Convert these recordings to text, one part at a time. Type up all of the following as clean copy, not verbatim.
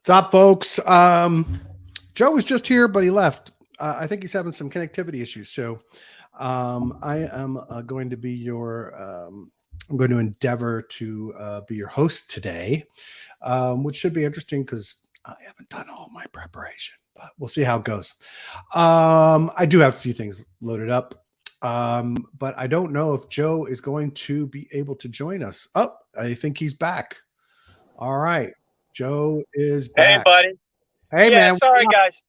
What's up, folks? Joe was just here, but he left. I think he's having some connectivity issues. So I am going to be your, I'm going to endeavor to be your host today, which should be interesting because I haven't done all my preparation, but we'll see how it goes. I do have a few things loaded up, but I don't know if Joe is going to be able to join us. Oh, I think he's back. All right. Joe is back. Hey, buddy. Hey, yeah, man. sorry, guys.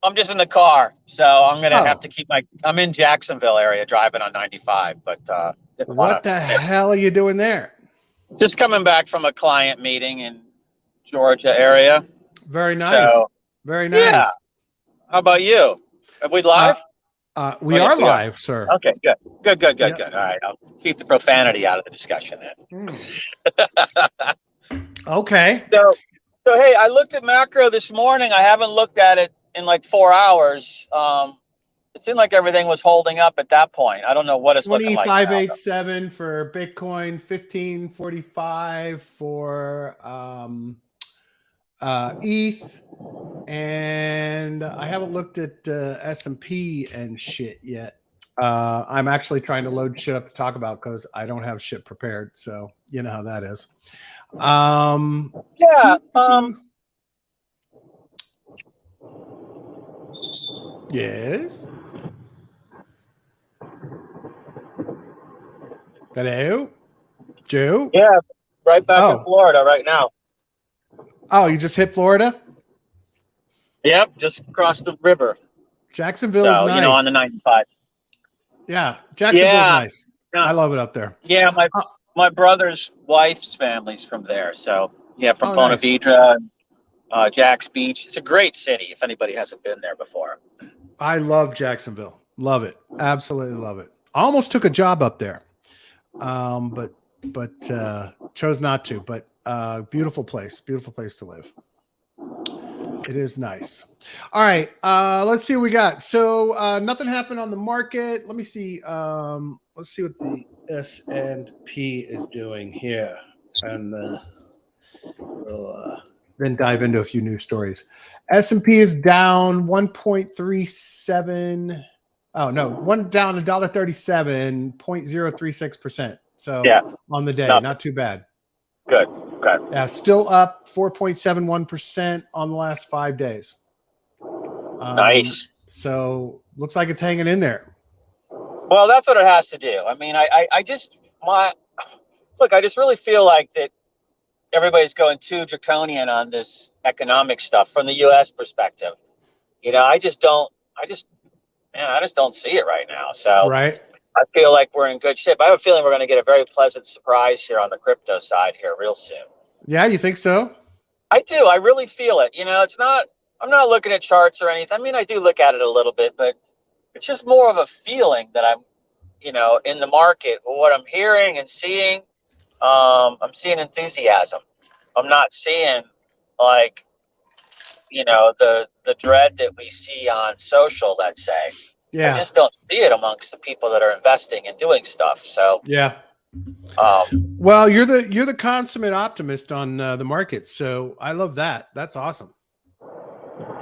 I'm just in the car, so I'm going to have to keep I'm in Jacksonville area driving on 95, but what the hell are you doing there? Just coming back from a client meeting in Georgia area. Very nice. So, very nice. Yeah. How about you? Are we live? We are live, sir. Okay, good. All right, I'll keep the profanity out of the discussion then. Okay. So hey, I looked at macro this morning. I haven't looked at it in like 4 hours. It seemed like everything was holding up at that point. I don't know what it's looking like. 2587 for Bitcoin, 1545 for ETH, and I haven't looked at S&P and shit yet. I'm actually trying to load shit up to talk about because I don't have shit prepared. So you know how that is. Yes. Hello, Joe. Yeah, right back in Florida right now. Oh, you just hit Florida? Yep, just across the river. Jacksonville is nice. You know, on the 95. Yeah, Jacksonville's nice. I love it up there. Yeah, my brother's wife's family's from there. So, yeah, from Ponte Vedra, Jack's Beach. It's a great city if anybody hasn't been there before. I love Jacksonville. Love it. Absolutely love it. I almost took a job up there, but chose not to. But beautiful place to live. It is nice. All right, let's see what we got. So nothing happened on the market. Let me see. Let's see what the S&P is doing here, and we'll then dive into a few news stories. S&P is down 1.37. Oh no, down $1.37, 0.036%. So on the day, not too bad. Good. Yeah, still up 4.71% on the last 5 days. Nice. So looks like it's hanging in there. Well, that's what it has to do. I mean, I just really feel like that everybody's going too draconian on this economic stuff from the U.S. perspective. You know, I just don't see it right now. So right. I feel like we're in good shape. I have a feeling we're going to get a very pleasant surprise here on the crypto side here real soon. Yeah, you think so? I do. I really feel it. You know, I'm not looking at charts or anything. I mean, I do look at it a little bit, but it's just more of a feeling that I'm, in the market. What I'm hearing and seeing, I'm seeing enthusiasm. I'm not seeing like, the dread that we see on social, let's say. Yeah. I just don't see it amongst the people that are investing and doing stuff. So yeah. Well, you're the consummate optimist on the market, so I love that. That's awesome.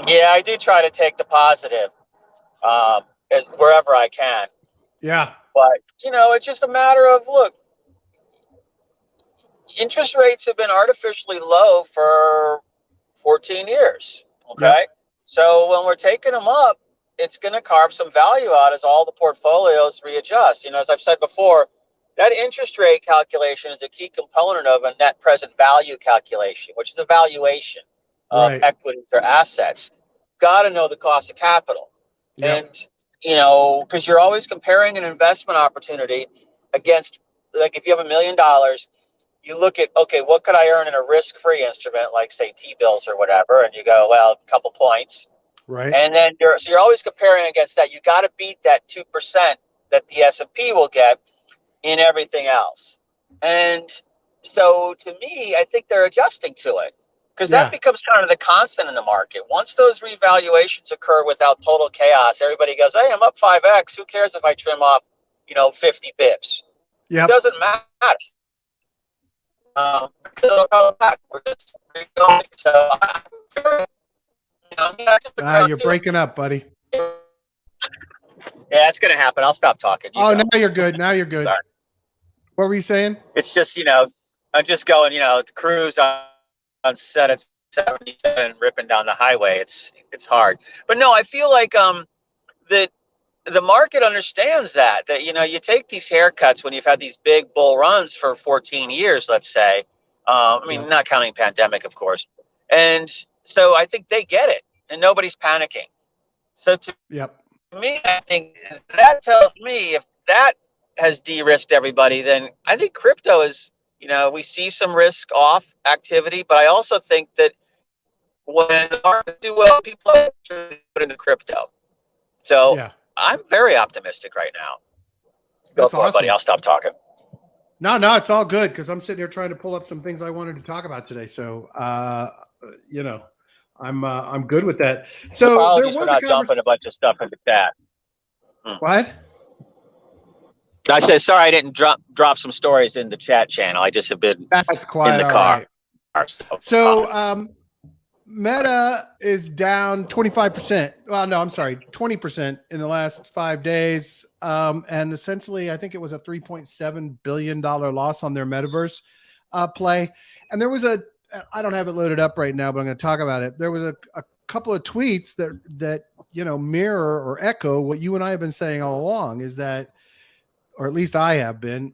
Yeah, I do try to take the positive as wherever I can. Yeah. But it's just a matter of interest rates have been artificially low for 14 years. Okay. Yep. So when we're taking them up, it's going to carve some value out as all the portfolios readjust. As I've said before, that interest rate calculation is a key component of a net present value calculation, which is a valuation of equities or assets. Got to know the cost of capital. Yep. And, because you're always comparing an investment opportunity against, like if you have $1 million, you look at, okay, what could I earn in a risk-free instrument, like say T-bills or whatever, and you go, well, a couple points. Right. And then you're always comparing against that. You got to beat that 2% that the S&P will get in everything else. And so to me, I think they're adjusting to it because that becomes kind of the constant in the market. Once those revaluations occur without total chaos, everybody goes, hey, I'm up 5X. Who cares if I trim off, 50 bips? It doesn't matter. Because it'll come back. We're just going. So You're breaking up, buddy. Yeah, it's going to happen. I'll stop talking. Now you're good. Now you're good. Sorry. What were you saying? It's just, I'm just going, the cruise on set at 77 ripping down the highway. It's hard. But no, I feel like that the market understands that you take these haircuts when you've had these big bull runs for 14 years, let's say. Not counting pandemic, of course. And so I think they get it and nobody's panicking. So to me, I think that tells me if that has de-risked everybody, then I think crypto is, we see some risk off activity, but I also think that when the markets do well, people put into crypto. So I'm very optimistic right now. Go for it, buddy. I'll stop talking. No, it's all good because I'm sitting here trying to pull up some things I wanted to talk about today. So, I'm good with that. So apologies for not dumping a bunch of stuff in the chat. What? I said sorry. I didn't drop some stories in the chat channel. I just have been in the car. Right. So, Meta is down 25%. Well, no, I'm sorry, 20% in the last 5 days. And essentially, I think it was a $3.7 billion loss on their metaverse play. And there was I don't have it loaded up right now, but I'm going to talk about it. There was a couple of tweets that mirror or echo what you and I have been saying all along, is that, or at least I have been,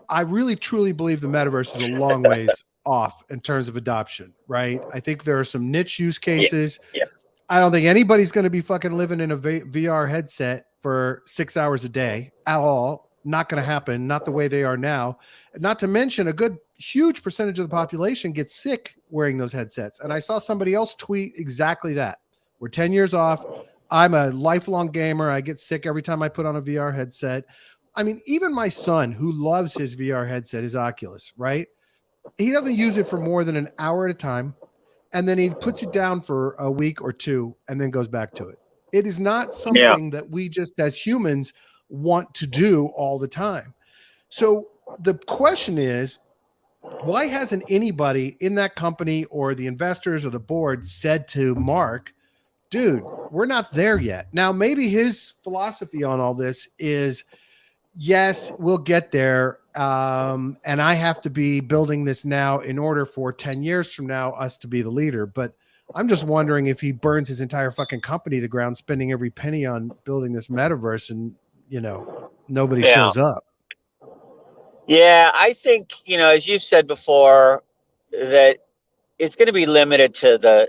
I really truly believe the metaverse is a long ways off in terms of adoption, right? I think there are some niche use cases. Yeah. I don't think anybody's going to be fucking living in a VR headset for 6 hours a day at all. Not going to happen. Not the way they are now. Not to mention a huge percentage of the population gets sick wearing those headsets. And I saw somebody else tweet exactly that. We're 10 years off. I'm a lifelong gamer. I get sick every time I put on a VR headset. I mean, even my son, who loves his VR headset, his Oculus, right? He doesn't use it for more than an hour at a time. And then he puts it down for a week or two and then goes back to it. It is not something that we just as humans want to do all the time. So the question is, why hasn't anybody in that company or the investors or the board said to Mark, dude, we're not there yet? Now, maybe his philosophy on all this is, yes, we'll get there. And I have to be building this now in order for 10 years from now, us to be the leader. But I'm just wondering if he burns his entire fucking company to the ground, spending every penny on building this metaverse and, nobody shows up. Yeah, I think, as you've said before, that it's going to be limited to the,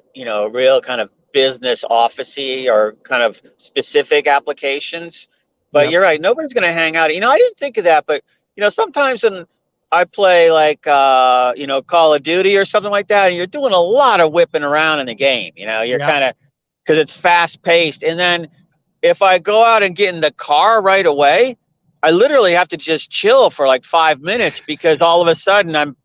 real kind of business office-y or kind of specific applications. But you're right. Nobody's going to hang out. I didn't think of that, but, sometimes when I play like, Call of Duty or something like that, and you're doing a lot of whipping around in the game, you're kind of, because it's fast paced. And then if I go out and get in the car right away, I literally have to just chill for like 5 minutes because all of a sudden I'm,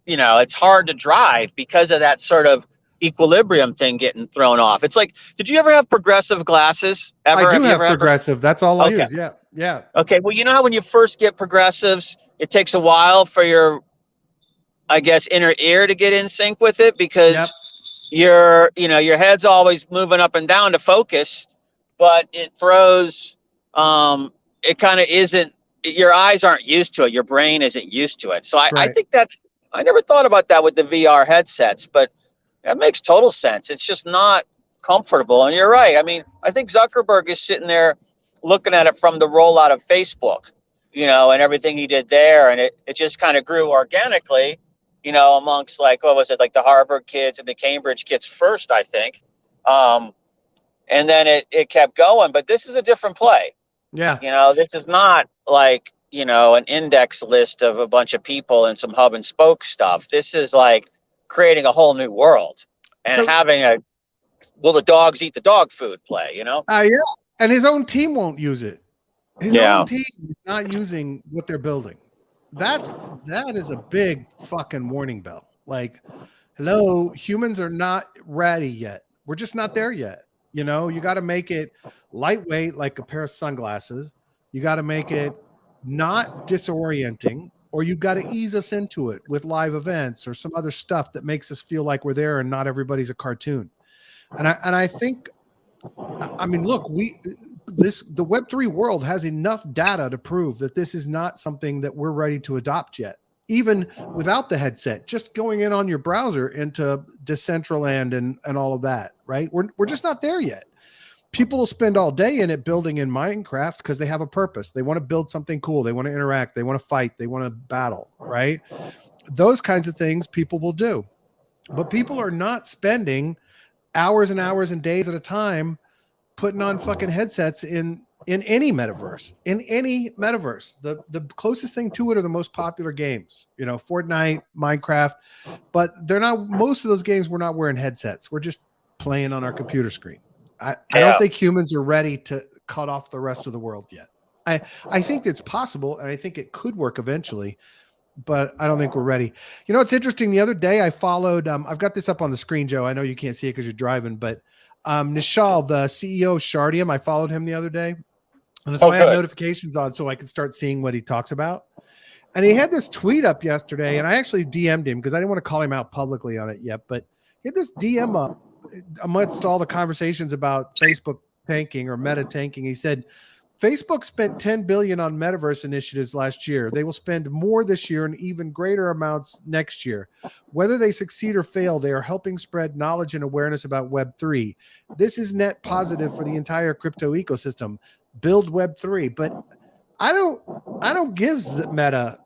it's hard to drive because of that sort of equilibrium thing getting thrown off. It's like, did you ever have progressive glasses? Ever? I do have progressive. That's all I use. Yeah. Okay. Well, how when you first get progressives, it takes a while for your, I guess, inner ear to get in sync with it because your head's always moving up and down to focus, but it throws, it kind of isn't, your eyes aren't used to it. Your brain isn't used to it. So I think I never thought about that with the VR headsets, but that makes total sense. It's just not comfortable. And you're right. I mean, I think Zuckerberg is sitting there looking at it from the rollout of Facebook, and everything he did there. And it just kind of grew organically, amongst like, what was it? Like the Harvard kids and the Cambridge kids first, I think. And then it kept going, but this is a different play. Yeah. This is not like, an index list of a bunch of people and some hub and spoke stuff. This is like creating a whole new world and having will the dogs eat the dog food play, Yeah. And his own team won't use it. His own team is not using what they're building. That is a big fucking warning bell. Like, hello, humans are not ready yet. We're just not there yet. You got to make it lightweight, like a pair of sunglasses. You got to make it not disorienting. or you've got to ease us into it with live events or some other stuff that makes us feel like we're there and not everybody's a cartoon. And I think, I mean, look, the Web3 world has enough data to prove that this is not something that we're ready to adopt yet. Even without the headset, just going in on your browser into Decentraland and all of that, right? We're just not there yet. People will spend all day in it building in Minecraft because they have a purpose. They want to build something cool. They want to interact. They want to fight. They want to battle, right? Those kinds of things people will do. But people are not spending hours and hours and days at a time putting on fucking headsets in any metaverse. In any metaverse. The closest thing to it are the most popular games. You know, Fortnite, Minecraft. But they're not, most of those games we're not wearing headsets. We're just playing on our computer screen. I don't think humans are ready to cut off the rest of the world yet. I think it's possible, and I think it could work eventually, but I don't think we're ready. You know, it's interesting. The other day I followed, I've got this up on the screen, Joe. I know you can't see it because you're driving, but Nishal, the CEO of Shardium, I followed him the other day. And so I had notifications on so I could start seeing what he talks about. And he had this tweet up yesterday, and I actually DM'd him because I didn't want to call him out publicly on it yet, but he had this DM up amidst all the conversations about Facebook tanking or Meta tanking. He said, Facebook spent $10 billion on metaverse initiatives last year. They will spend more this year and even greater amounts next year. Whether they succeed or fail, they are helping spread knowledge and awareness about Web3. This is net positive for the entire crypto ecosystem. Build Web3. But I don't give Meta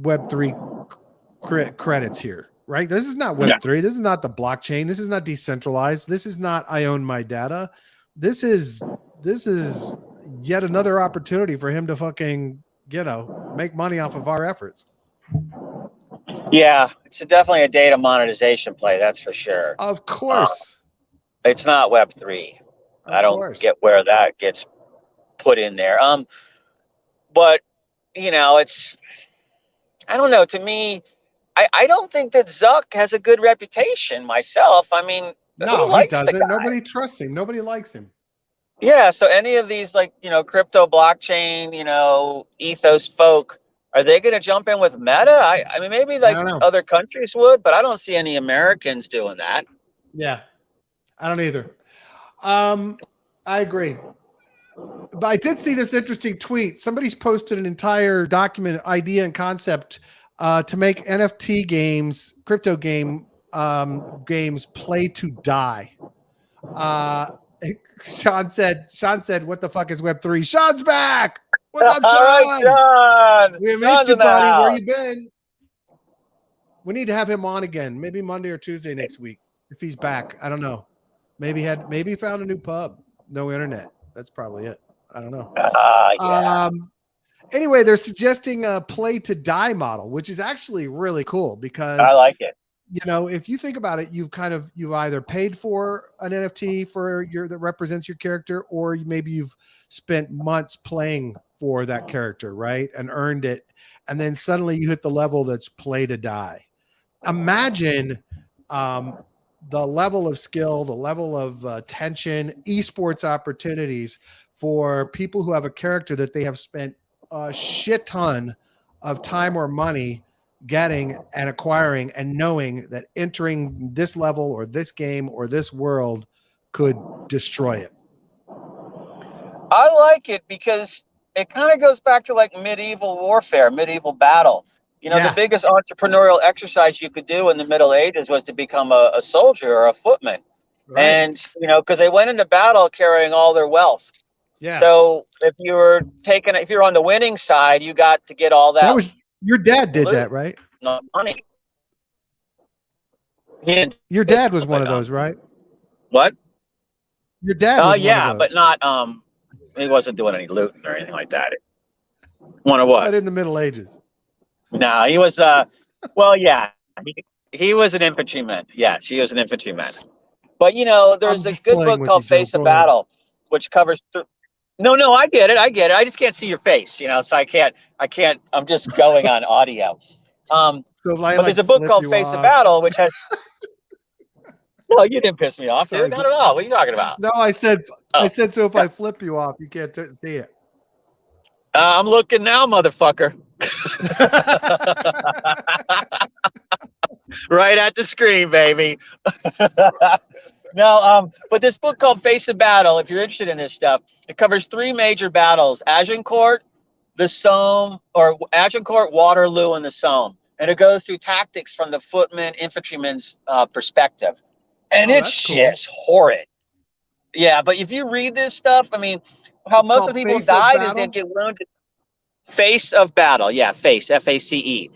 Web3 credits here. Right? This is not Web3. No. This is not the blockchain. This is not decentralized. This is not I own my data. This is yet another opportunity for him to fucking, you know, make money off of our efforts. Yeah, it's definitely a data monetization play. That's for sure. Of course. It's not Web3. I don't get where that gets put in there. But you know, it's, I don't know, to me, I don't think that Zuck has a good reputation myself. I mean, no, he doesn't. Nobody trusts him. Nobody likes him. Yeah. So any of these, like, you know, crypto, blockchain, you know, ethos folk, are they going to jump in with Meta? I mean, maybe like other countries would, but I don't see any Americans doing that. Yeah, I don't either. I agree. But I did see this interesting tweet. Somebody's posted an entire document, idea and concept to make NFT games, crypto games play to die. Sean said, what the fuck is Web3? Sean's back. What's up, Sean? All right, Sean. We missed you, buddy. Where you been? We need to have him on again. Maybe Monday or Tuesday next week. If he's back. I don't know. Maybe he found a new pub. No internet. That's probably it. I don't know. Yeah. Anyway, they're suggesting a play to die model, which is actually really cool because I like it. You know, if you think about it, you've either paid for an NFT that represents your character, or maybe you've spent months playing for that character, right? And earned it. And then suddenly you hit the level that's play to die. Imagine the level of skill, the level of tension, esports opportunities for people who have a character that they have spent a shit ton of time or money getting and acquiring, and knowing that entering this level or this game or this world could destroy it. I like it because it kind of goes back to like medieval warfare, medieval battle. You know, the biggest entrepreneurial exercise you could do in the Middle Ages was to become a soldier or a footman. Right. And, you know, because they went into battle carrying all their wealth. Yeah. So if you're on the winning side, you got to get all that. That was your dad did that, right? Not money. Your dad was one of those, right? What? Your dad was yeah, but not he wasn't doing any looting or anything like that. One of what? Not in the Middle Ages. No, he was well, yeah. He was an infantryman. Yes, he was an infantryman. But you know, there's a good book called Face of Battle, which covers No, I get it. I just can't see your face, you know, so I can't, I'm just going on audio. But there's a book called Face of Battle, which has, no, you didn't piss me off, dude. Not at all. What are you talking about? No, I said, so if I flip you off, you can't see it. I'm looking now, motherfucker. Right at the screen, baby. No, but this book called Face of Battle, if you're interested in this stuff, it covers 3 major battles: Agincourt, the Somme, or Agincourt, Waterloo, and the Somme. And it goes through tactics from the footman, infantryman's perspective. And it's just horrid. Yeah, but if you read this stuff, I mean, how most of the people died is they get wounded. Face of Battle. Yeah, face, F-A-C-E.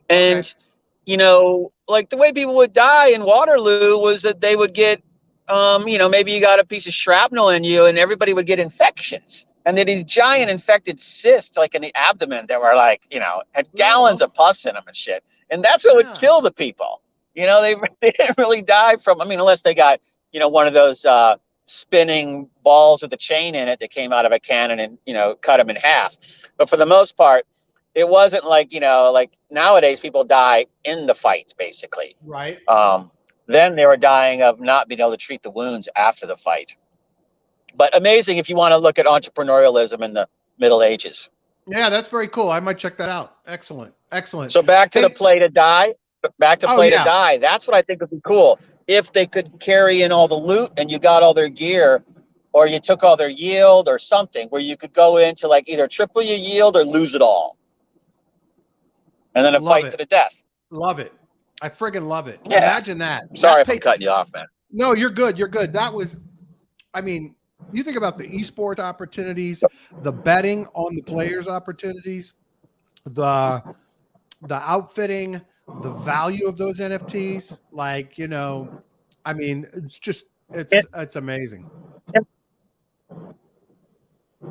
And, you know, like the way people would die in Waterloo was that they would get, you know, maybe you got a piece of shrapnel in you and everybody would get infections. And then these giant infected cysts, like in the abdomen, that were like, you know, had gallons of pus in them and shit. And that's what would kill the people. You know, they didn't really die from, I mean, unless they got, you know, one of those spinning balls with a chain in it that came out of a cannon and, you know, cut them in half. But for the most part, it wasn't like, you know, like nowadays people die in the fight, basically. Right. Then they were dying of not being able to treat the wounds after the fight. But amazing if you want to look at entrepreneurialism in the Middle Ages. Yeah, that's very cool. I might check that out. Excellent. Excellent. So back to the play to die. Back to play to die. That's what I think would be cool. If they could carry in all the loot and you got all their gear, or you took all their yield or something, where you could go into like either triple your yield or lose it all. And then a fight to the death. Love it. I friggin' love it. Yeah. Imagine that. Sorry if I'm cutting you off, man. No, you're good. You're good. That was, I mean, you think about the esports opportunities, the betting on the players' opportunities, the outfitting, the value of those NFTs. Like, you know, I mean, it's just, it's amazing.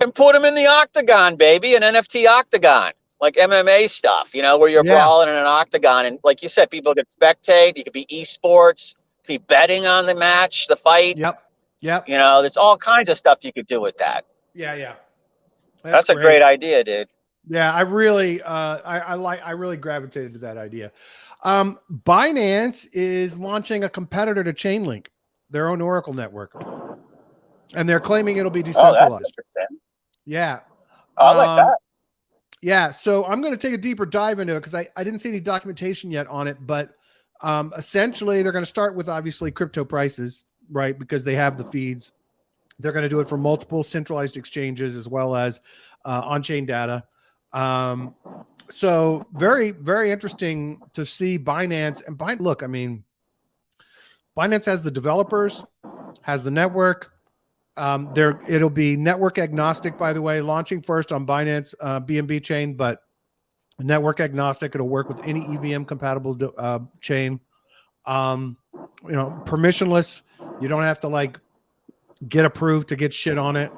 And put them in the octagon, baby, an NFT octagon, like MMA stuff, you know, where you're brawling in an octagon. And like you said, people could spectate. You could be esports, be betting on the match, the fight. Yep. You know, there's all kinds of stuff you could do with that. Yeah. That's a great idea, dude. Yeah, I really, I really gravitated to that idea. Binance is launching a competitor to Chainlink, their own Oracle network, and they're claiming it'll be decentralized. Oh, that's interesting. Yeah. I like that. Yeah. So I'm going to take a deeper dive into it because I didn't see any documentation yet on it, but essentially they're going to start with obviously crypto prices, right? Because they have the feeds. They're going to do it for multiple centralized exchanges as well as on-chain data. So very, very interesting to see Binance and look, I mean, Binance has the developers, has the network. It'll be network agnostic, by the way, launching first on Binance BNB chain, but network agnostic. It'll work with any EVM compatible chain. You know, permissionless. You don't have to like get approved to get shit on it.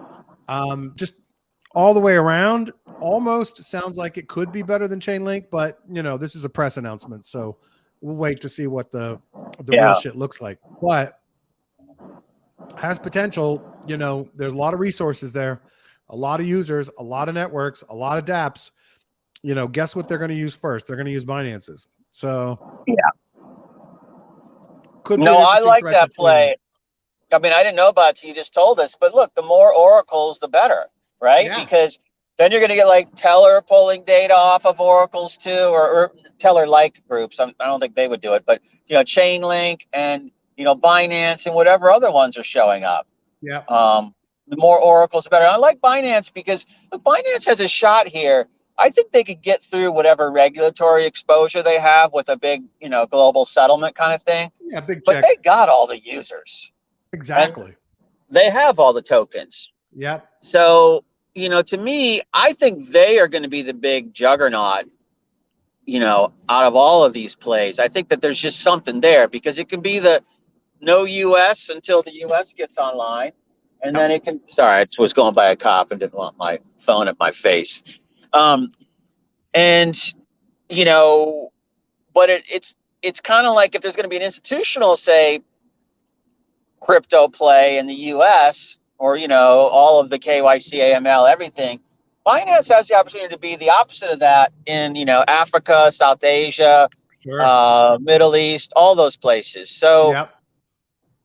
Just all the way around. Almost sounds like it could be better than Chainlink, but you know, this is a press announcement, so we'll wait to see what the real shit looks like. But has potential. You know, there's a lot of resources there, a lot of users, a lot of networks, a lot of dApps. You know, guess what they're going to use first? They're going to use Binance's. So could be I like that play. I mean, I didn't know about it. You just told us, but look, the more oracles, the better, right? Yeah. Because then you're going to get like Teller pulling data off of oracles too, or Teller-like groups. I don't think they would do it, but you know, Chainlink and you know, Binance and whatever other ones are showing up. Yeah. The more oracles, the better. I like Binance because look, Binance has a shot here. I think they could get through whatever regulatory exposure they have with a big, you know, global settlement kind of thing. Yeah, big check. But they got all the users. Exactly. And they have all the tokens. Yep. So, you know, to me, I think they are going to be the big juggernaut, you know, out of all of these plays. I think that there's just something there because it can be the no US until the US gets online. And then it can, sorry, I was going by a cop and didn't want my phone at my face. And, you know, but it's kind of like if there's going to be an institutional, say, crypto play in the US or, you know, all of the KYC, AML, everything, Binance has the opportunity to be the opposite of that in, you know, Africa, South Asia, Middle East, all those places. So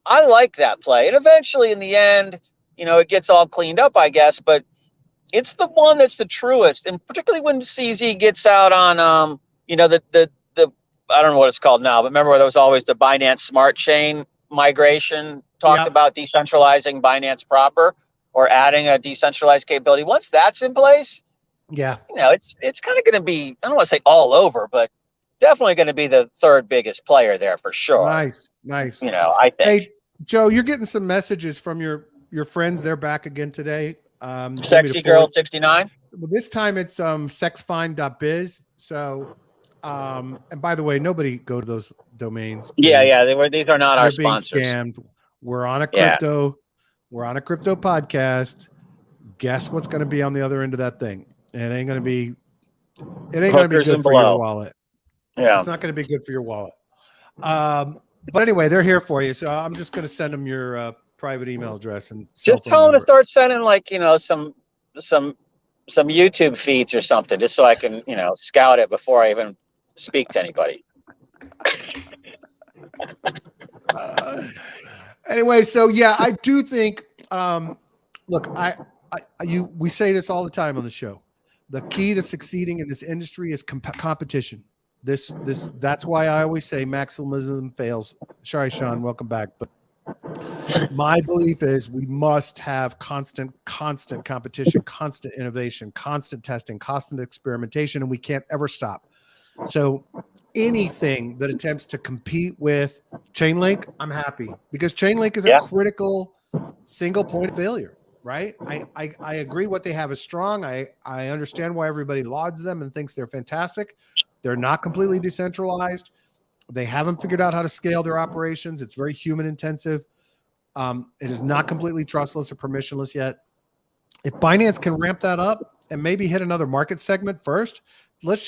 I like that play. And eventually in the end, you know, it gets all cleaned up, I guess. But it's the one that's the truest, and particularly when CZ gets out on the I don't know what it's called now, but remember there was always the Binance Smart Chain migration, talked about decentralizing Binance proper or adding a decentralized capability. Once that's in place, it's kind of going to be, I don't want to say all over, but definitely going to be the third biggest player there for sure. Nice. I think. Hey, Joe, you're getting some messages from your friends. They're back again today. Sexy Girl 69. Well, this time it's sexfind.biz. So, and by the way, nobody go to those domains. Please. Yeah. These are not our sponsors. Being scammed. We're on a crypto. We're on a crypto podcast. Guess what's going to be on the other end of that thing? It ain't going to be good for your wallet. Yeah, it's not going to be good for your wallet. But anyway, they're here for you. So I'm just going to send them your private email address and just tell them to start sending some YouTube feeds or something, just so I can scout it before I even speak to anybody. Anyway, so yeah, I do think. Look, we say this all the time on the show. The key to succeeding in this industry is competition. That's why I always say maximalism fails. Sorry, Sean, welcome back. But my belief is we must have constant competition, constant innovation, constant testing, constant experimentation, and we can't ever stop. So anything that attempts to compete with Chainlink, I'm happy, because Chainlink is a critical single point of failure, right? I agree what they have is strong. I understand why everybody lauds them and thinks they're fantastic. They're not completely decentralized. They haven't figured out how to scale their operations. It's very human intensive. It is not completely trustless or permissionless yet. If Binance can ramp that up and maybe hit another market segment first, let's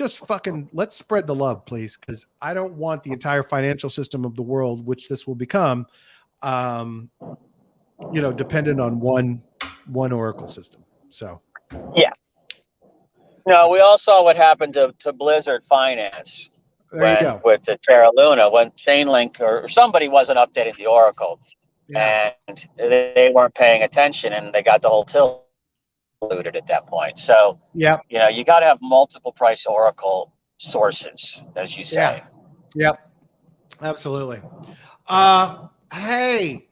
spread the love, please. Because I don't want the entire financial system of the world, which this will become, dependent on one Oracle system. So, yeah. No, we all saw what happened to Blizzard Finance with the Terra Luna when Chainlink or somebody wasn't updating the Oracle, and they weren't paying attention, and they got the whole till looted at that point. So, you got to have multiple price Oracle sources, as you say. Yep, absolutely. Hey,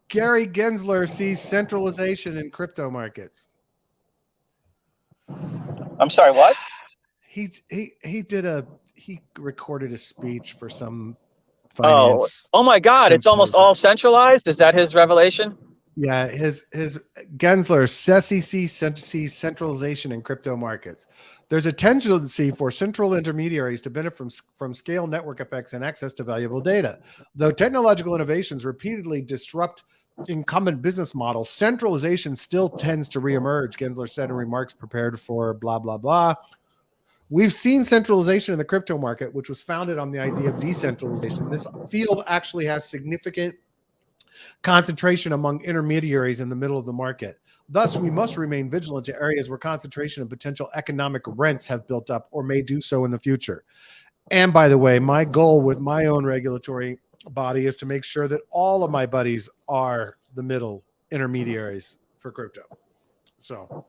Gary Gensler sees centralization in crypto markets. I'm sorry, what? He recorded a speech for some finance. Oh my God! It's almost all centralized. Is that his revelation? Yeah, his Gensler, SEC sees centralization in crypto markets. There's a tendency for central intermediaries to benefit from scale network effects and access to valuable data. Though technological innovations repeatedly disrupt incumbent business models, centralization still tends to reemerge, Gensler said in remarks prepared for blah, blah, blah. We've seen centralization in the crypto market, which was founded on the idea of decentralization. This field actually has significant concentration among intermediaries in the middle of the market. Thus, we must remain vigilant to areas where concentration and potential economic rents have built up or may do so in the future. And by the way, my goal with my own regulatory body is to make sure that all of my buddies are the middle intermediaries for crypto. So,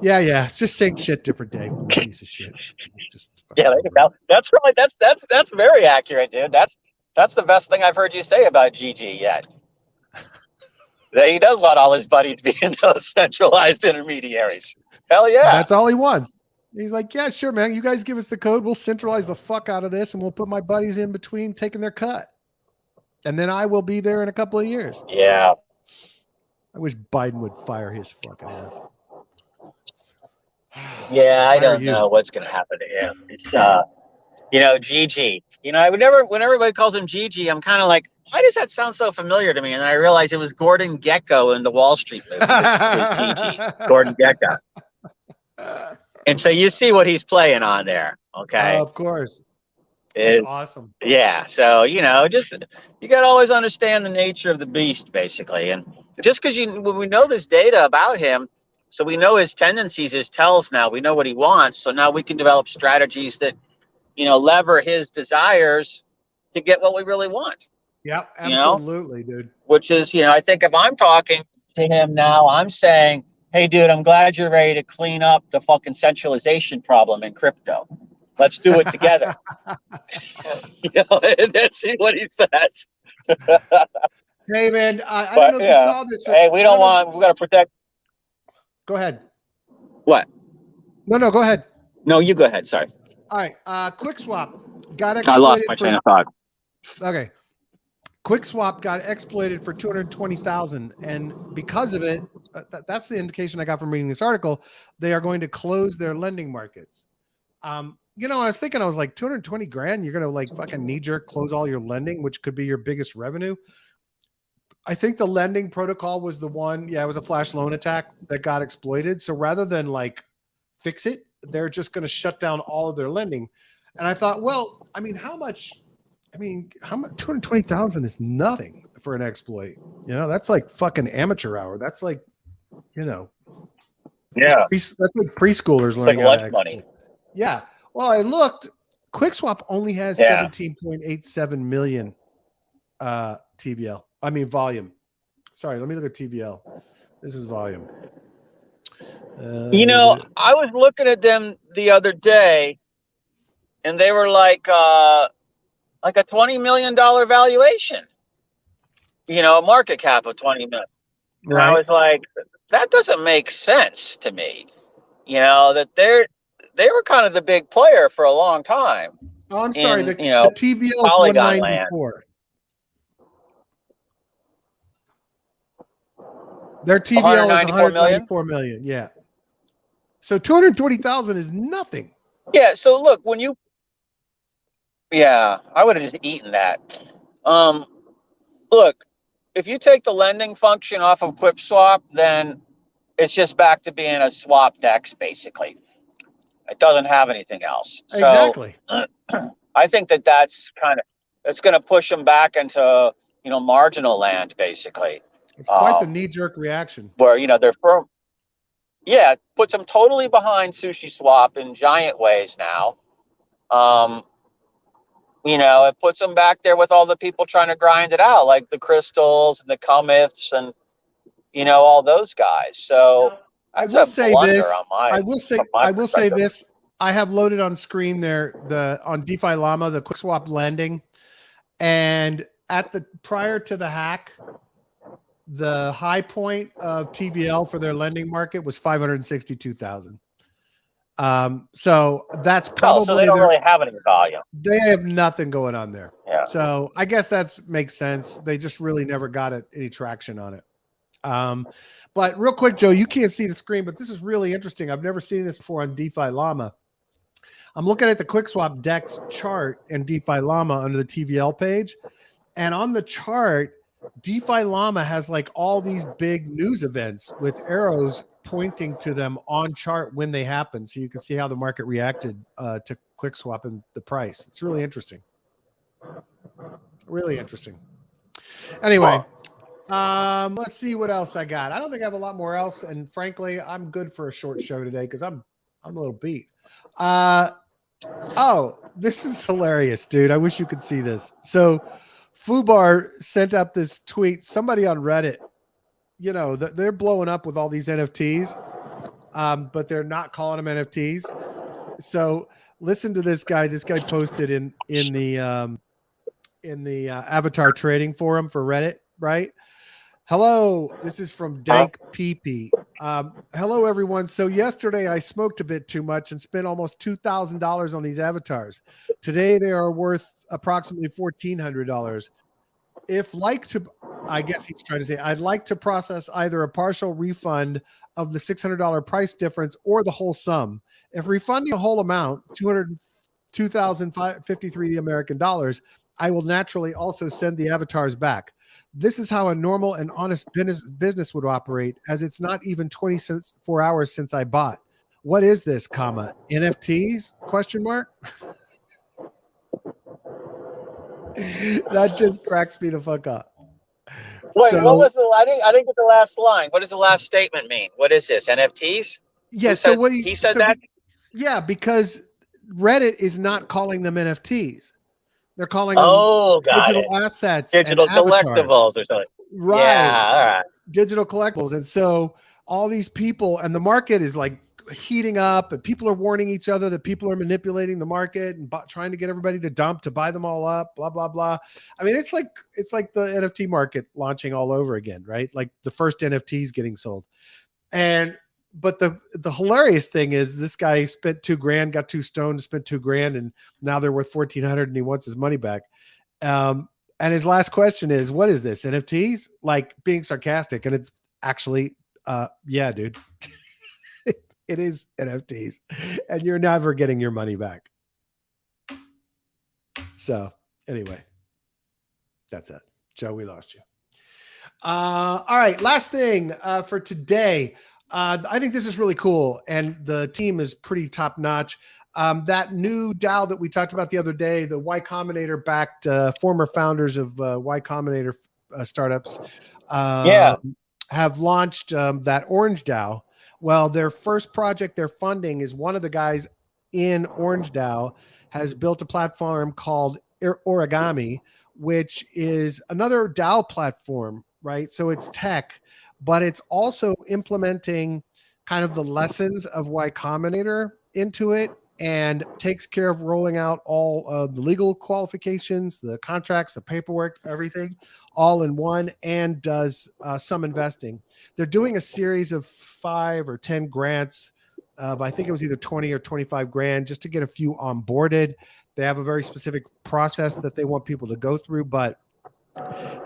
yeah, it's just same shit, different day. Piece of shit. That's very accurate, dude. That's the best thing I've heard you say about GG yet. That he does want all his buddies being those centralized intermediaries. Hell yeah. That's all he wants. He's like, yeah, sure, man. You guys give us the code. We'll centralize the fuck out of this, and we'll put my buddies in between taking their cut. And then I will be there in a couple of years. Yeah. I wish Biden would fire his fucking ass. Yeah, I don't know what's going to happen to him. It's, GG. When everybody calls him GG, I'm kind of like, why does that sound so familiar to me? And then I realized it was Gordon Gekko in the Wall Street movie. It was GG, Gordon Gekko. And so you see what he's playing on there, okay? Of course. It's awesome. Yeah, so, just you got to always understand the nature of the beast, basically. And just because when we know this data about him, so we know his tendencies, his tells now, we know what he wants. So now we can develop strategies that, lever his desires to get what we really want. Yeah, absolutely, dude. Which is, I think if I'm talking to him now, I'm saying, hey, dude, I'm glad you're ready to clean up the fucking centralization problem in crypto. Let's do it together. And let's see what he says. Hey, man, I don't know if you saw this. Hey, we got to protect. Go ahead. What? No, go ahead. No, you go ahead. Sorry. All right. QuickSwap got exploited. I lost my train of thought. Okay. QuickSwap got exploited for 220,000, and because of it, that's the indication I got from reading this article. They are going to close their lending markets. I was thinking, I was like, 220 grand, you're gonna like fucking knee jerk close all your lending, which could be your biggest revenue. I think the lending protocol was the one. Yeah, it was a flash loan attack that got exploited. So rather than like fix it, they're just going to shut down all of their lending. And I thought, well, how much? 220,000 is nothing for an exploit. That's like fucking amateur hour. That's like, yeah, that's like preschoolers learning like how to lunch money. Yeah. Well, I looked. QuickSwap only has 17.87 million TVL. Volume. Sorry, let me look at TVL. This is volume. I was looking at them the other day, and they were like a $20 million valuation. A market cap of 20 million. Right. And I was like, that doesn't make sense to me. That they were kind of the big player for a long time. Oh, I'm sorry. The TVL is 194. Their TVL is 194 million. Yeah. So 220,000 is nothing. Yeah. So look, I would have just eaten that. Look, if you take the lending function off of QuickSwap, then it's just back to being a swap DEX, basically. It doesn't have anything else. So, exactly. I think that's going to push them back into, marginal land, basically. It's quite the knee-jerk reaction. Where, they're firm. Yeah, it puts them totally behind SushiSwap in giant ways now. It puts them back there with all the people trying to grind it out, like the Crystals and the Comeths and, all those guys. So I will say this. I will say this. I have loaded on screen there on DeFi Llama, the QuickSwap lending. And prior to the hack, the high point of TVL for their lending market was 562,000. So that's probably so they don't really have any volume. They have nothing going on there. Yeah. So I guess that makes sense. They just really never got any traction on it. But real quick, Joe, you can't see the screen, but this is really interesting. I've never seen this before on DeFi Llama. I'm looking at the QuickSwap DEX chart in DeFi Llama under the TVL page. And on the chart, DeFi Llama has like all these big news events with arrows pointing to them on chart when they happen. So you can see how the market reacted to QuickSwap and the price. It's really interesting. Really interesting. Anyway, let's see what else I got. I don't think I have a lot more else. And frankly, I'm good for a short show today because I'm a little beat. Oh, this is hilarious, dude. I wish you could see this. So Fubar sent up this tweet. Somebody on Reddit, they're blowing up with all these NFTs, but they're not calling them NFTs. So listen to this guy. This guy posted in the avatar trading forum for Reddit, right? Hello, this is from Dank PP. Hello, everyone. So yesterday I smoked a bit too much and spent almost $2,000 on these avatars. Today they are worth approximately $1,400. I guess he's trying to say, I'd like to process either a partial refund of the $600 price difference or the whole sum. If refunding the whole amount, $2,053 American dollars, I will naturally also send the avatars back. This is how a normal and honest business would operate, as it's not even 24 hours since I bought. What is this, NFTs? ? That just cracks me the fuck up. Wait, what was I didn't get the last line. What does the last statement mean? What is this? NFTs? Yeah. He said that? Yeah, because Reddit is not calling them NFTs. They're calling them digital assets, digital collectibles or something. Right. Yeah. All right. Digital collectibles. And so all these people, and the market is like heating up, and people are warning each other that people are manipulating the market and trying to get everybody to dump to buy them all up, blah blah blah. I mean, it's like the NFT market launching all over again, right? Like the first NFTs getting sold. And but the hilarious thing is this guy spent $2,000, got too stoned, spent $2,000, and now they're worth 1,400, and he wants his money back. And his last question is, what is this, NFTs? Like being sarcastic. And it's actually, yeah, dude, it is NFTs, and you're never getting your money back. So anyway, that's it. Joe, we lost you. All right. Last thing for today. I think this is really cool, and the team is pretty top notch. That new DAO that we talked about the other day, the Y Combinator backed former founders of Y Combinator startups, have launched that Orange DAO. Well, their first project they're funding is one of the guys in Orange DAO has built a platform called Origami, which is another DAO platform, right? So it's tech, but it's also implementing kind of the lessons of Y Combinator into it, and takes care of rolling out all of the legal qualifications, the contracts, the paperwork, everything all in one, and does some investing. They're doing a series of 5 or 10 grants of, I think it was either 20 or 25 grand, just to get a few onboarded. They have a very specific process that they want people to go through. But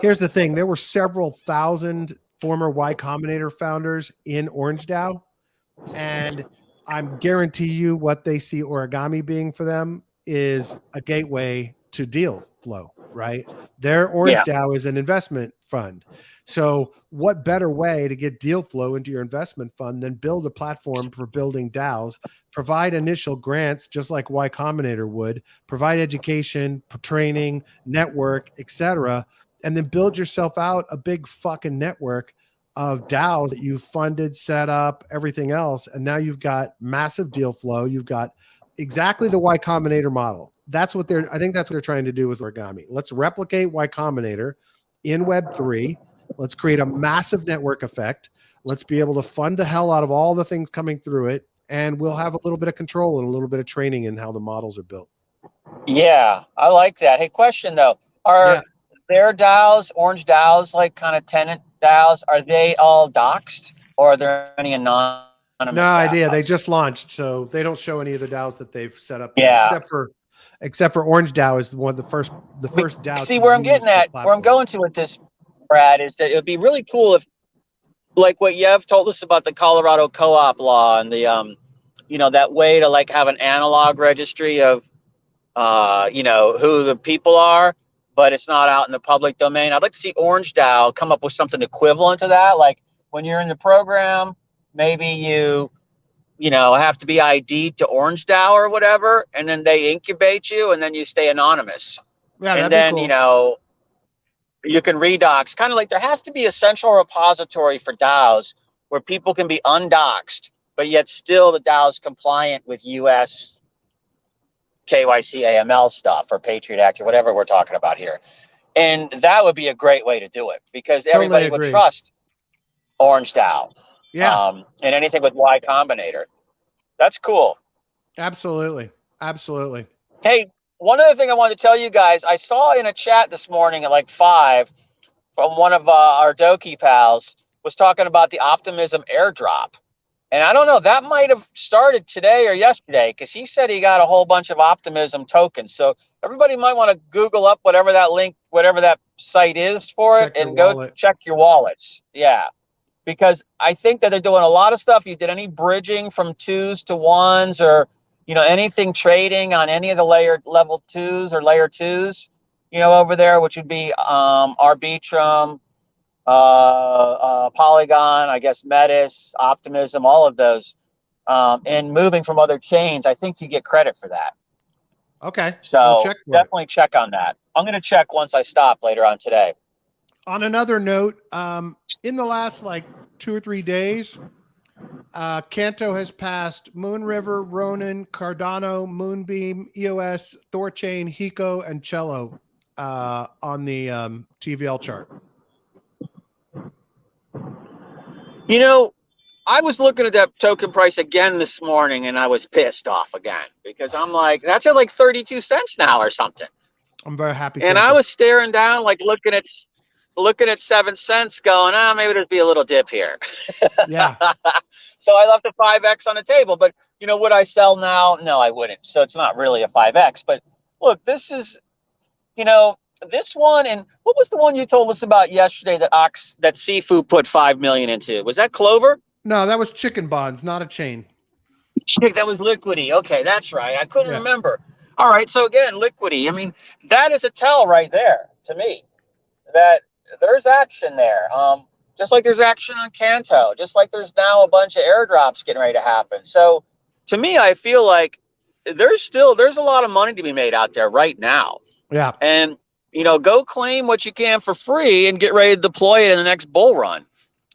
here's the thing. There were several thousand former Y Combinator founders in Orange DAO, and I'm guarantee you what they see Origami being for them is a gateway to deal flow, right? Their Orange DAO is an investment fund. So what better way to get deal flow into your investment fund than build a platform for building DAOs, provide initial grants just like Y Combinator would, provide education, training, network, etc., and then build yourself out a big fucking network of DAOs that you've funded, set up, everything else. And now you've got massive deal flow. You've got exactly the Y Combinator model. I think that's what they're trying to do with Origami. Let's replicate Y Combinator in Web3. Let's create a massive network effect. Let's be able to fund the hell out of all the things coming through it. And we'll have a little bit of control and a little bit of training in how the models are built. Yeah, I like that. Hey, question though. Are their DAOs, Orange DAOs, like kind of tenant DAOs, are they all doxed, or are there any anonymous No DAOs? idea. They just launched, so they don't show any of the DAOs that they've set up Yeah. yet, except for Orange DAO is the first DAO. See, where I'm getting at, where I'm going to with this, Brad, is that it would be really cool if, like what Yev told us about the Colorado co-op law and the that way to like have an analog registry of who the people are, but it's not out in the public domain. I'd like to see Orange DAO come up with something equivalent to that. Like when you're in the program, maybe you have to be ID'd to Orange DAO or whatever, and then they incubate you, and then you stay anonymous. Yeah, and then cool. You can redox. Kind of like there has to be a central repository for DAOs where people can be undoxed, but yet still the DAO is compliant with U.S. KYC AML stuff or Patriot Act or whatever we're talking about here. And that would be a great way to do it, because everybody would trust Orange DAO. Yeah. And anything with Y Combinator. That's cool. Absolutely. Absolutely. Hey, one other thing I wanted to tell you guys, I saw in a chat this morning at like 5 from one of our Doki pals was talking about the Optimism airdrop. And I don't know, that might have started today or yesterday, because he said he got a whole bunch of Optimism tokens. So everybody might want to Google up whatever that link, whatever that site is for it, and go check your wallets. Yeah, because I think that they're doing a lot of stuff. You did any bridging from 2s to 1s, or anything trading on any of the level 2s or layer 2s, over there, which would be Arbitrum, Polygon, I guess Metis, Optimism, all of those, and moving from other chains, I think you get credit for that. Okay. So definitely check on that. I'm going to check once I stop later on today. On another note, in the last like 2 or 3 days, Kanto has passed Moonriver, Ronin, Cardano, Moonbeam, EOS, Thorchain, Hiko, and Cello on the TVL chart. I was looking at that token price again this morning, and I was pissed off again because I'm like, that's at like 32 cents now or something. I'm very happy. And I was staring down, like looking at 7 cents, going, maybe there'd be a little dip here. Yeah. So I left a 5x on the table. But would I sell now? No, I wouldn't. So it's not really a 5x. But look, this is, this one, and what was the one you told us about yesterday that Seafood put 5 million into? Was that Clover? No, that was Chicken Bonds, not a chain. That was Liquidity. Okay, that's right. I couldn't remember. All right, so again, Liquidity. I mean, that is a tell right there to me that there's action there. Just like there's action on Canto, just like there's now a bunch of airdrops getting ready to happen. So to me, I feel like there's a lot of money to be made out there right now. Yeah. And go claim what you can for free and get ready to deploy it in the next bull run.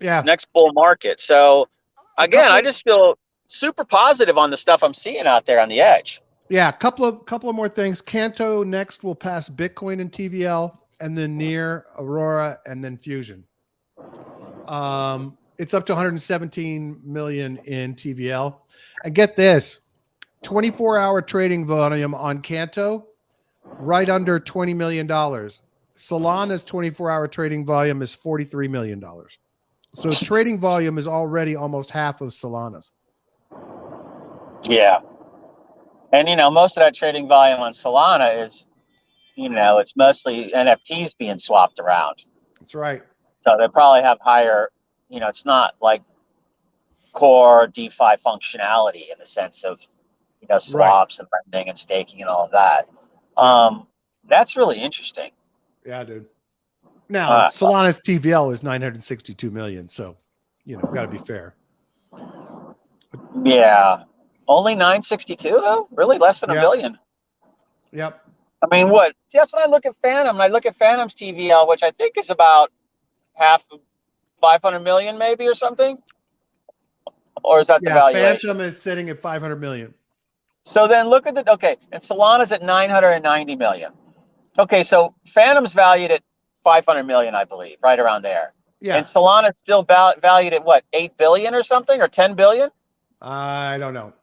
Yeah. Next bull market. So again, I just feel super positive on the stuff I'm seeing out there on the edge. Yeah, couple of more things. Canto next will pass Bitcoin and TVL, and then near Aurora, and then Fusion. It's up to 117 million in TVL. And get this, 24-hour trading volume on Canto, right under $20 million. Solana's 24-hour trading volume is $43 million. So trading volume is already almost half of Solana's. Yeah. And, most of that trading volume on Solana is, it's mostly NFTs being swapped around. That's right. So they probably have higher, it's not like core DeFi functionality in the sense of, swaps and lending and staking and all of that. That's really interesting. Yeah, dude. Now, Solana's TVL is 962 million. So, got to be fair. Yeah. Only 962 though? Really? Less than a billion? Yep. I mean, what? That's when I look at Phantom, and I look at Phantom's TVL, which I think is about half 500 million maybe or something. Or is that the valuation? Phantom is sitting at 500 million. So then look at and Solana's at 990 million. Okay, so Phantom's valued at 500 million, I believe, right around there. Yeah. And Solana's still valued at what, 8 billion or something, or 10 billion? I don't know.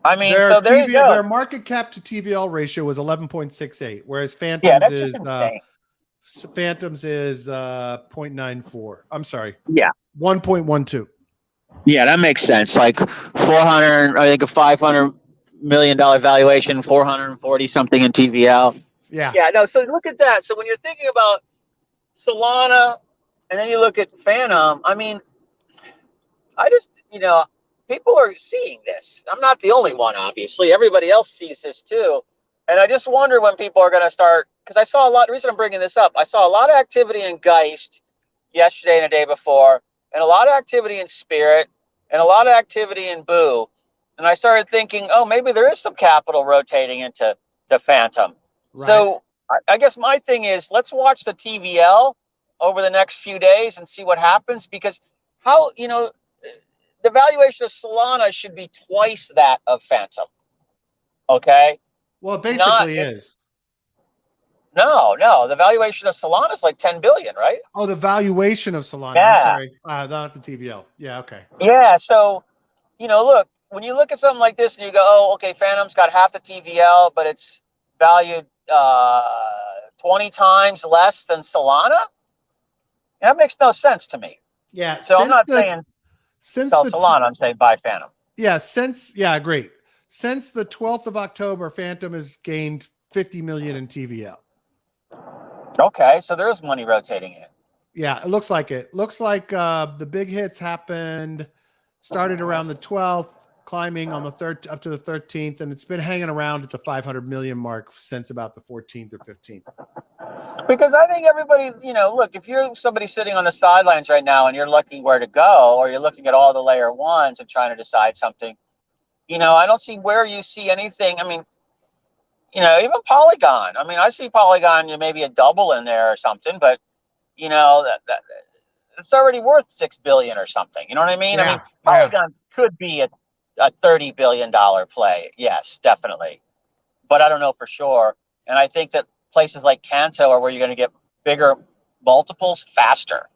I mean, so there you go. Their market cap to TVL ratio was 11.68, whereas Phantom's is insane. Phantom's is 0.94. I'm sorry. Yeah. 1.12. Yeah, that makes sense. Like 400, I think a $500 million valuation, 440 something in TVL. Yeah. Yeah, no, so look at that. So when you're thinking about Solana and then you look at Phantom, I mean, I just, people are seeing this. I'm not the only one, obviously. Everybody else sees this too. And I just wonder when people are going to start, because I saw a lot, the reason I'm bringing this up, I saw a lot of activity in Geist yesterday and the day before, and a lot of activity in Spirit, and a lot of activity in Boo. And I started thinking, maybe there is some capital rotating into the Phantom. Right. So I guess my thing is, let's watch the TVL over the next few days and see what happens, because the valuation of Solana should be twice that of Phantom. Okay? Well, it basically is. No. The valuation of Solana is like 10 billion, right? Oh, the valuation of Solana. Yeah. I'm sorry. Not the TVL. Yeah, okay. Yeah, so, look, when you look at something like this and you go, okay, Phantom's got half the TVL, but it's valued 20 times less than Solana, that makes no sense to me. Yeah. So I'm not saying sell Solana, I'm saying buy Phantom. Yeah, great. Since the 12th of October, Phantom has gained 50 million in TVL. Okay, so there's money rotating in. Yeah, it looks like it. Looks like the big hits started around the 12th, climbing on the up to the 13th, and it's been hanging around at the 500 million mark since about the 14th or 15th. Because I think everybody, look, if you're somebody sitting on the sidelines right now and you're looking where to go, or you're looking at all the layer ones and trying to decide something, I don't see where you see anything. I mean, even Polygon. I mean, I see Polygon, maybe a double in there or something, but that it's already worth $6 billion or something. You know what I mean? Yeah, I mean, Polygon could be a $30 billion play. Yes, definitely. But I don't know for sure. And I think that places like Canto are where you're going to get bigger multiples faster.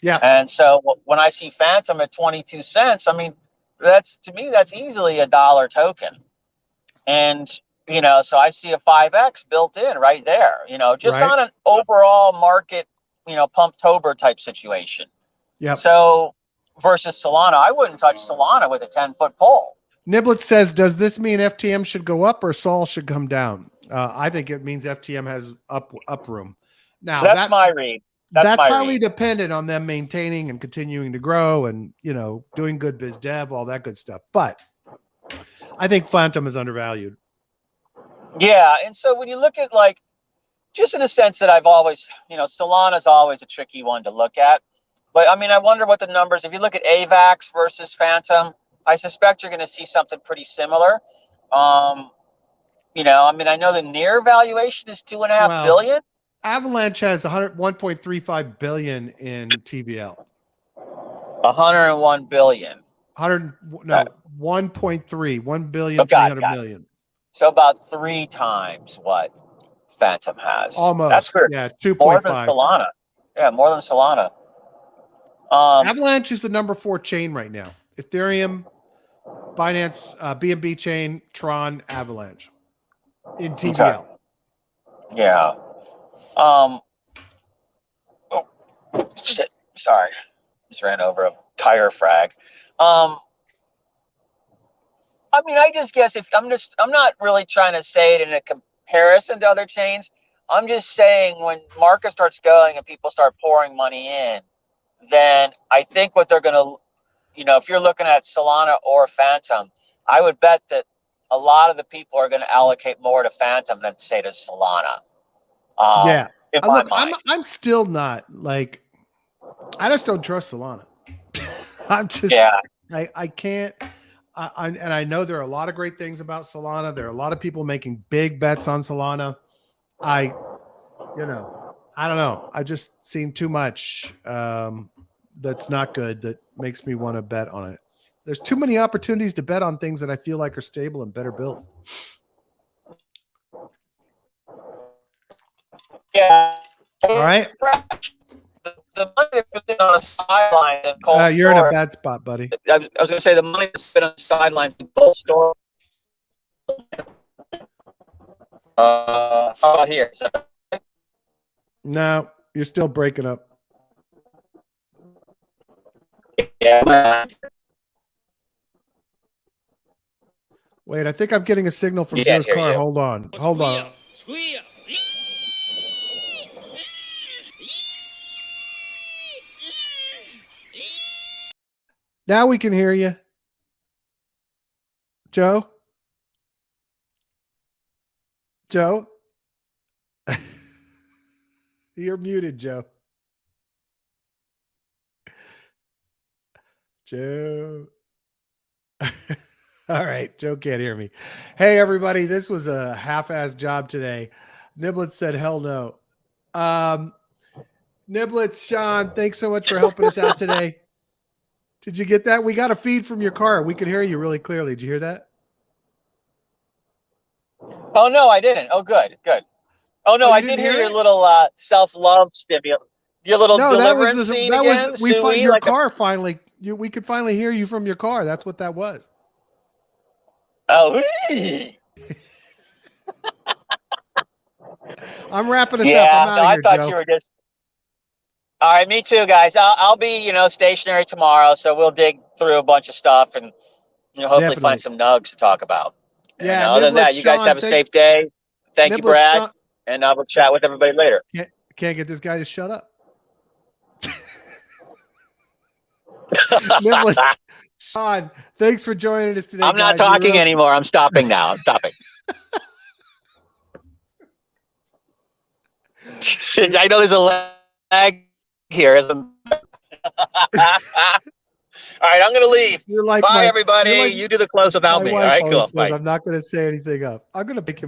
Yeah. And so when I see Phantom at 22 cents, I mean, to me, that's easily a dollar token. And, so I see a 5X built in right there, just Right. on an overall market, Pumptober type situation. Yep. So versus Solana, I wouldn't touch Solana with a 10-foot pole. Niblet says, does this mean FTM should go up or Sol should come down? I think it means FTM has up room. Now That's my read. That's highly dependent on them maintaining and continuing to grow and, doing good biz dev, all that good stuff. But I think Phantom is undervalued. Yeah. And so when you look at just in a sense that I've always, Solana's always a tricky one to look at. But I mean, I wonder what the numbers, if you look at AVAX versus Phantom, I suspect you're going to see something pretty similar. I know the near valuation is $2.5 billion. Avalanche has 1.35 billion in TVL. 101 billion. 1.3, 1 billion, 300 million. So about 3 times what Phantom has. Almost. That's weird. Yeah, 2.5. More than Solana. Yeah, more than Solana. Avalanche is the number 4 chain right now. Ethereum, Binance, BNB chain, Tron, Avalanche in TVL. Okay. Yeah. Oh, shit. Sorry. Just ran over a tire frag. I mean, I just guess I'm not really trying to say it in a comparison to other chains. I'm just saying when market starts going and people start pouring money in, then I think what they're going to, if you're looking at Solana or Phantom, I would bet that a lot of the people are going to allocate more to Phantom than say to Solana. Yeah. Look, I'm still not I just don't trust Solana. I'm just, I can't. And I know there are a lot of great things about Solana. There are a lot of people making big bets on Solana. I don't know. I just seen too much that's not good that makes me want to bet on it. There's too many opportunities to bet on things that I feel like are stable and better built. Yeah. All right. The money that's been on the sidelines in cold storage. You're in a bad spot, buddy. I was going to say the money that's been on the sidelines in cold storage. How about here? No, you're still breaking up. Yeah. Wait, I think I'm getting a signal from Joe's car. Hold on. Now we can hear you. Joe? You're muted, Joe. All right. Joe can't hear me. Hey, everybody. This was a half-ass job today. Niblets said, hell no. Niblets, Sean, thanks so much for helping us out today. Did you get that? We got a feed from your car. We could hear you really clearly. Did you hear that? Oh, no, I didn't. Oh, good. Oh, no, I did hear your little self-love stimulant. Your little deliverance scene again. We found your car finally. We could finally hear you from your car. That's what that was. Oh, I'm wrapping us up. I'm out of I here, thought Joe. you were just. All right, me too, guys. I'll be, stationary tomorrow, so we'll dig through a bunch of stuff and, hopefully find some nugs to talk about. Yeah. And other than that, you guys have a safe day. Thank you, Brad. And I will chat with everybody later. Can't get this guy to shut up. Sean, thanks for joining us today. I'm not talking anymore. I'm stopping now. I'm stopping. I know there's a lag here. All right, I'm going to leave. Bye, everybody. You do the close without me. All right, cool. I'm not going to say anything up. I'm going to pick him.